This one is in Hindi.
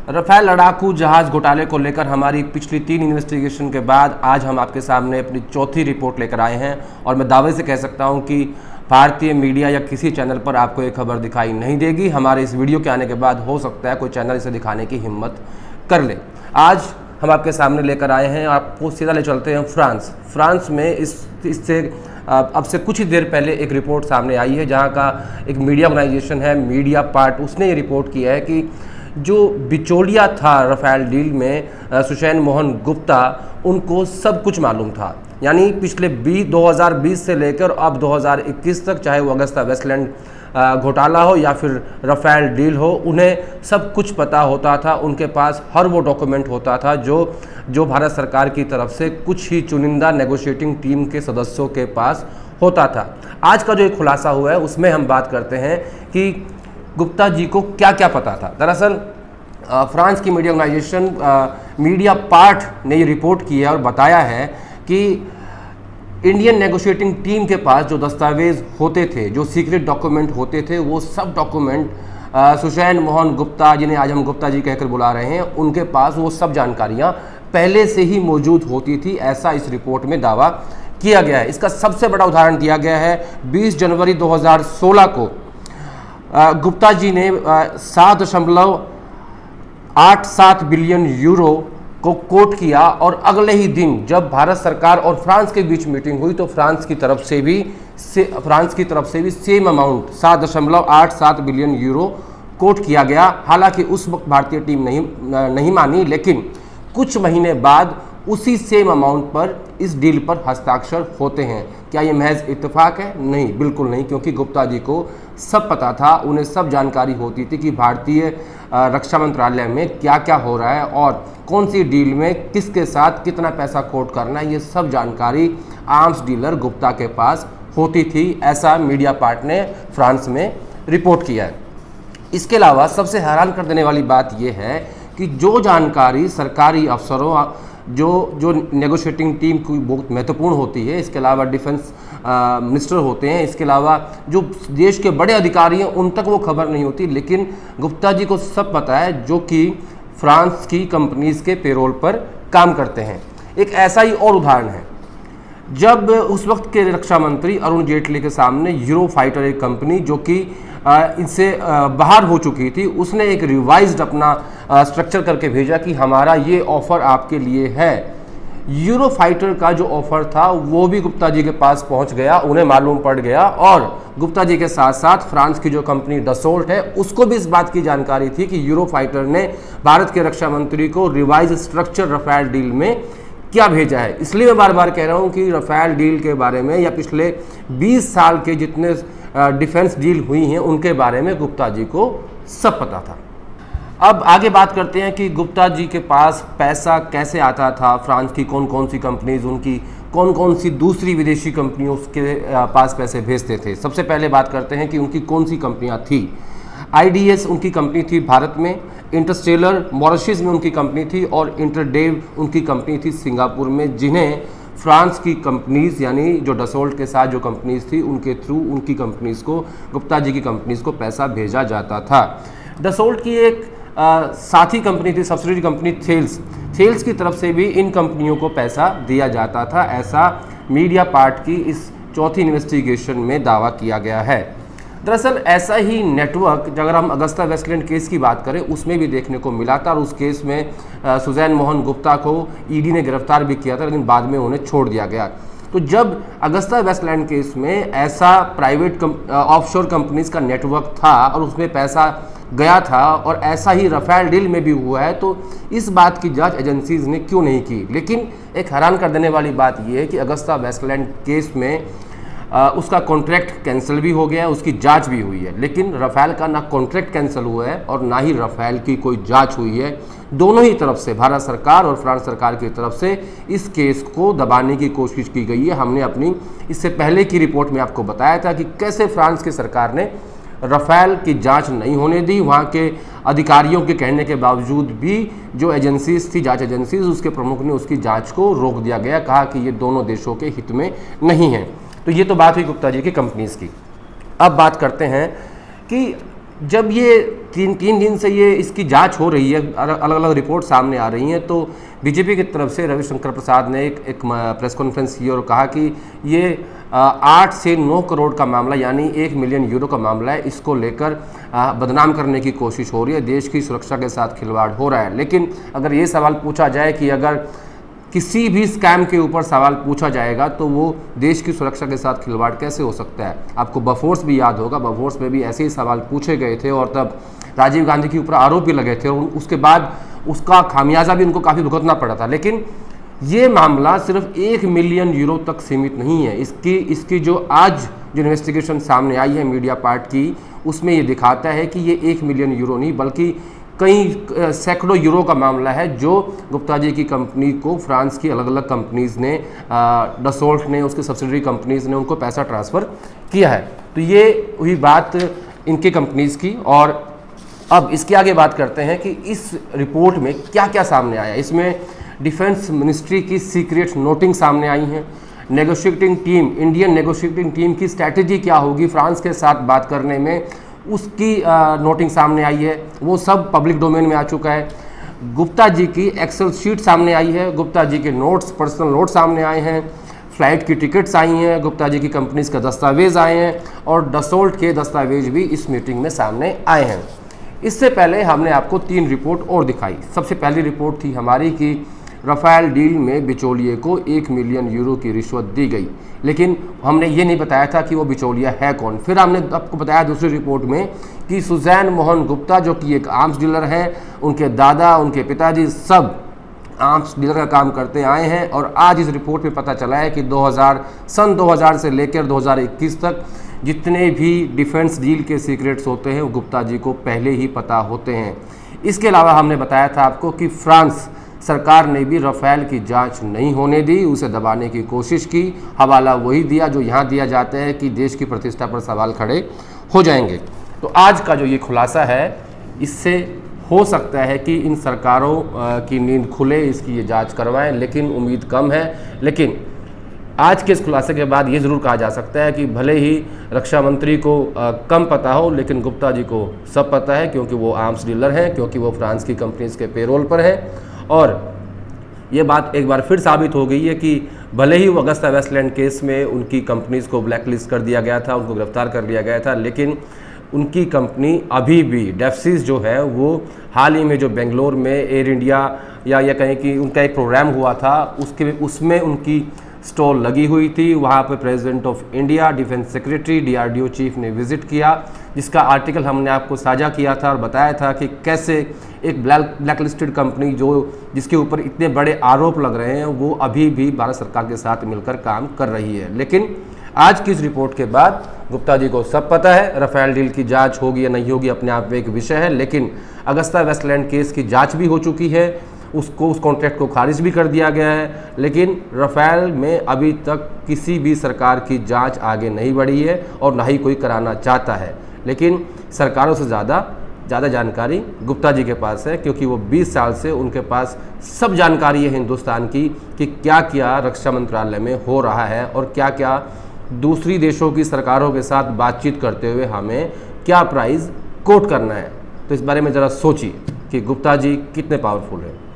राफेल लड़ाकू जहाज घोटाले को लेकर हमारी पिछली 3 इन्वेस्टिगेशन के बाद आज हम आपके सामने अपनी चौथी रिपोर्ट लेकर आए हैं और मैं दावे से कह सकता हूं कि भारतीय मीडिया या किसी चैनल पर आपको ये खबर दिखाई नहीं देगी। हमारे इस वीडियो के आने के बाद हो सकता है कोई चैनल इसे दिखाने की हिम्मत कर ले। आज हम आपके सामने लेकर आए हैं, आपको सीधा ले चलते हैं फ्रांस में इससे अब से कुछ ही देर पहले एक रिपोर्ट सामने आई है जहाँ का एक मीडिया ऑर्गेनाइजेशन है मीडिया पार्ट, उसने ये रिपोर्ट किया है कि जो बिचौलिया था राफेल डील में सुषेण मोहन गुप्ता, उनको सब कुछ मालूम था। यानी पिछले 2020 से लेकर अब 2021 तक, चाहे वो अगस्ता वेस्टलैंड घोटाला हो या फिर राफेल डील हो, उन्हें सब कुछ पता होता था। उनके पास हर वो डॉक्यूमेंट होता था जो भारत सरकार की तरफ से कुछ ही चुनिंदा नेगोशिएटिंग टीम के सदस्यों के पास होता था। आज का जो एक खुलासा हुआ है उसमें हम बात करते हैं कि गुप्ता जी को क्या क्या पता था। दरअसल फ्रांस की मीडिया ऑर्गेनाइजेशन मीडिया पार्ट ने ये रिपोर्ट की है और बताया है कि इंडियन नेगोशिएटिंग टीम के पास जो दस्तावेज होते थे, जो सीक्रेट डॉक्यूमेंट होते थे, वो सब डॉक्यूमेंट सुषेण मोहन गुप्ता, जिन्हें आज हम गुप्ता जी कहकर बुला रहे हैं, उनके पास वो सब जानकारियाँ पहले से ही मौजूद होती थी, ऐसा इस रिपोर्ट में दावा किया गया है। इसका सबसे बड़ा उदाहरण दिया गया है 20 जनवरी 2016 को गुप्ता जी ने 7.87 बिलियन यूरो को कोट किया और अगले ही दिन जब भारत सरकार और फ्रांस के बीच मीटिंग हुई तो फ्रांस की तरफ से भी same amount 7.87 billion euro quote किया गया। हालांकि उस वक्त भारतीय टीम नहीं मानी, लेकिन कुछ महीने बाद उसी सेम अमाउंट पर इस डील पर हस्ताक्षर होते हैं। क्या ये महज इत्तेफाक है? नहीं, बिल्कुल नहीं, क्योंकि गुप्ता जी को सब पता था, उन्हें सब जानकारी होती थी कि भारतीय रक्षा मंत्रालय में क्या क्या हो रहा है और कौन सी डील में किसके साथ कितना पैसा कोट करना है। ये सब जानकारी आर्म्स डीलर गुप्ता के पास होती थी, ऐसा मीडिया पार्ट ने फ्रांस में रिपोर्ट किया है। इसके अलावा सबसे हैरान कर देने वाली बात यह है कि जो जानकारी सरकारी अफसरों जो नेगोशिएटिंग टीम की बहुत महत्वपूर्ण होती है, इसके अलावा डिफेंस मिनिस्टर होते हैं, इसके अलावा जो देश के बड़े अधिकारी हैं, उन तक वो खबर नहीं होती, लेकिन गुप्ता जी को सब पता है, जो कि फ्रांस की कंपनीज के पेरोल पर काम करते हैं। एक ऐसा ही और उदाहरण है, जब उस वक्त के रक्षा मंत्री अरुण जेटली के सामने यूरोफाइटर एक कंपनी जो कि इनसे बाहर हो चुकी थी, उसने एक रिवाइज्ड अपना स्ट्रक्चर करके भेजा कि हमारा ये ऑफ़र आपके लिए है। यूरोफाइटर का जो ऑफ़र था वो भी गुप्ता जी के पास पहुंच गया, उन्हें मालूम पड़ गया और गुप्ता जी के साथ साथ फ्रांस की जो कंपनी डसोल्ट है उसको भी इस बात की जानकारी थी कि यूरोफाइटर ने भारत के रक्षा मंत्री को रिवाइज स्ट्रक्चर राफेल डील में क्या भेजा है। इसलिए मैं बार बार कह रहा हूं कि राफेल डील के बारे में या पिछले 20 साल के जितने डिफेंस डील हुई हैं उनके बारे में गुप्ता जी को सब पता था। अब आगे बात करते हैं कि गुप्ता जी के पास पैसा कैसे आता था, फ्रांस की कौन कौन सी कंपनीज, उनकी कौन कौन सी दूसरी विदेशी कंपनियों के पास पैसे भेजते थे। सबसे पहले बात करते हैं कि उनकी कौन सी कंपनियां थी। IDS उनकी कंपनी थी भारत में, इंटरस्टेलर मॉरिशस में उनकी कंपनी थी और इंटरडेव उनकी कंपनी थी सिंगापुर में, जिन्हें फ्रांस की कंपनीज यानी जो डसोल्ट के साथ जो कंपनीज थी उनके थ्रू उनकी कंपनीज को, गुप्ता जी की कंपनीज को पैसा भेजा जाता था। डसोल्ट की एक साथी कंपनी थी, सब्सिडियरी कंपनी थेल्स की तरफ से भी इन कंपनियों को पैसा दिया जाता था, ऐसा मीडिया पार्ट की इस चौथी इन्वेस्टिगेशन में दावा किया गया है। दरअसल ऐसा ही नेटवर्क अगर हम अगस्ता वेस्टलैंड केस की बात करें उसमें भी देखने को मिला था और उस केस में सुषेण मोहन गुप्ता को ED ने गिरफ्तार भी किया था, लेकिन बाद में उन्हें छोड़ दिया गया। तो जब अगस्ता वेस्टलैंड केस में ऐसा प्राइवेट ऑफशोर कंपनीज का नेटवर्क था और उसमें पैसा गया था और ऐसा ही राफेल डील में भी हुआ है, तो इस बात की जांच एजेंसीज ने क्यों नहीं की। लेकिन एक हैरान कर देने वाली बात यह है कि अगस्ता वेस्टलैंड केस में उसका कॉन्ट्रैक्ट कैंसिल भी हो गया है, उसकी जांच भी हुई है, लेकिन राफेल का ना कॉन्ट्रैक्ट कैंसिल हुआ है और ना ही राफेल की कोई जांच हुई है। दोनों ही तरफ से, भारत सरकार और फ्रांस सरकार की तरफ से इस केस को दबाने की कोशिश की गई है। हमने अपनी इससे पहले की रिपोर्ट में आपको बताया था कि कैसे फ्रांस की सरकार ने राफेल की जांच नहीं होने दी। वहाँ के अधिकारियों के कहने के बावजूद भी जो एजेंसीज थी, जांच एजेंसीज, उसके प्रमुख ने उसकी जांच को रोक दिया गया, कहा कि ये दोनों देशों के हित में नहीं है। तो ये तो बात हुई गुप्ता जी की कंपनीज की। अब बात करते हैं कि जब ये तीन दिन से ये इसकी जांच हो रही है, अलग अलग रिपोर्ट सामने आ रही हैं। तो बीजेपी की तरफ से रविशंकर प्रसाद ने एक प्रेस कॉन्फ्रेंस की और कहा कि ये 8 से 9 करोड़ का मामला यानी 1 मिलियन यूरो का मामला है, इसको लेकर बदनाम करने की कोशिश हो रही है, देश की सुरक्षा के साथ खिलवाड़ हो रहा है। लेकिन अगर ये सवाल पूछा जाए कि अगर किसी भी स्कैम के ऊपर सवाल पूछा जाएगा तो वो देश की सुरक्षा के साथ खिलवाड़ कैसे हो सकता है। आपको बफोर्स भी याद होगा, बफोर्स में भी ऐसे ही सवाल पूछे गए थे और तब राजीव गांधी के ऊपर आरोप भी लगे थे और उसके बाद उसका खामियाजा भी उनको काफ़ी भुगतना पड़ा था। लेकिन ये मामला सिर्फ 1 मिलियन यूरो तक सीमित नहीं है। इसकी जो आज जो इन्वेस्टिगेशन सामने आई है मीडिया पार्ट की, उसमें ये दिखाता है कि ये 1 मिलियन यूरो नहीं बल्कि कई सैकड़ों यूरो का मामला है जो गुप्ता जी की कंपनी को फ्रांस की अलग अलग कंपनीज़ ने, डसोल्ट ने, उसके सब्सिडरी कंपनीज़ ने उनको पैसा ट्रांसफ़र किया है। तो ये हुई बात इनके कंपनीज़ की। और अब इसके आगे बात करते हैं कि इस रिपोर्ट में क्या क्या सामने आया। इसमें डिफेंस मिनिस्ट्री की सीक्रेट नोटिंग सामने आई हैं, negotiating team, Indian negotiating team की स्ट्रैटेजी क्या होगी फ्रांस के साथ बात करने में, उसकी नोटिंग सामने आई है, वो सब पब्लिक डोमेन में आ चुका है। गुप्ता जी की एक्सेल शीट सामने आई है, गुप्ता जी के नोट्स, पर्सनल नोट्स सामने आए हैं, फ्लाइट की टिकट्स आई हैं, गुप्ता जी की कंपनीज का दस्तावेज आए हैं और डसोल्ट के दस्तावेज भी इस मीटिंग में सामने आए हैं। इससे पहले हमने आपको 3 रिपोर्ट और दिखाई। सबसे पहली रिपोर्ट थी हमारी कि राफेल डील में बिचौलिए को 1 मिलियन यूरो की रिश्वत दी गई, लेकिन हमने ये नहीं बताया था कि वो बिचौलिया है कौन। फिर हमने आपको बताया दूसरी रिपोर्ट में कि सुजैन मोहन गुप्ता जो कि एक आर्म्स डीलर हैं, उनके दादा, उनके पिताजी सब आर्म्स डीलर का काम करते आए हैं। और आज इस रिपोर्ट में पता चला है कि सन 2000 से लेकर 2021 तक जितने भी डिफेंस डील के सीक्रेट्स होते हैं वो गुप्ता जी को पहले ही पता होते हैं। इसके अलावा हमने बताया था आपको कि फ्रांस सरकार ने भी राफेल की जांच नहीं होने दी, उसे दबाने की कोशिश की। हवाला वही दिया जो यहाँ दिया जाता है कि देश की प्रतिष्ठा पर सवाल खड़े हो जाएंगे। तो आज का जो ये खुलासा है, इससे हो सकता है कि इन सरकारों की नींद खुले, इसकी ये जांच करवाएं, लेकिन उम्मीद कम है। लेकिन आज के इस खुलासे के बाद ये ज़रूर कहा जा सकता है कि भले ही रक्षा मंत्री को कम पता हो, लेकिन गुप्ता जी को सब पता है, क्योंकि वो आर्म्स डीलर हैं, क्योंकि वो फ्रांस की कंपनीज़ के पेरोल पर हैं। और ये बात एक बार फिर साबित हो गई है कि भले ही वो अगस्ता वेस्टलैंड केस में उनकी कंपनीज़ को ब्लैकलिस्ट कर दिया गया था, उनको गिरफ्तार कर लिया गया था, लेकिन उनकी कंपनी अभी भी डेफ्सिस जो है वो हाल ही में जो बेंगलोर में एयर इंडिया या कहें कि उनका एक प्रोग्राम हुआ था उसमें उनकी स्टॉल लगी हुई थी। वहाँ पर president of India, defence secretary, DRDO chief ने विजिट किया, जिसका आर्टिकल हमने आपको साझा किया था और बताया था कि कैसे एक ब्लैकलिस्टेड कंपनी जिसके ऊपर इतने बड़े आरोप लग रहे हैं वो अभी भी भारत सरकार के साथ मिलकर काम कर रही है। लेकिन आज की इस रिपोर्ट के बाद गुप्ता जी को सब पता है। राफेल डील की जांच होगी या नहीं होगी अपने आप में एक विषय है, लेकिन अगस्ता वेस्टलैंड केस की जांच भी हो चुकी है, उस कॉन्ट्रैक्ट को खारिज भी कर दिया गया है। लेकिन राफेल में अभी तक किसी भी सरकार की जांच आगे नहीं बढ़ी है और ना ही कोई कराना चाहता है। लेकिन सरकारों से ज़्यादा जानकारी गुप्ता जी के पास है, क्योंकि वो 20 साल से उनके पास सब जानकारी है हिंदुस्तान की कि क्या क्या रक्षा मंत्रालय में हो रहा है और क्या क्या दूसरी देशों की सरकारों के साथ बातचीत करते हुए हमें क्या प्राइस कोट करना है। तो इस बारे में ज़रा सोचिए कि गुप्ता जी कितने पावरफुल हैं।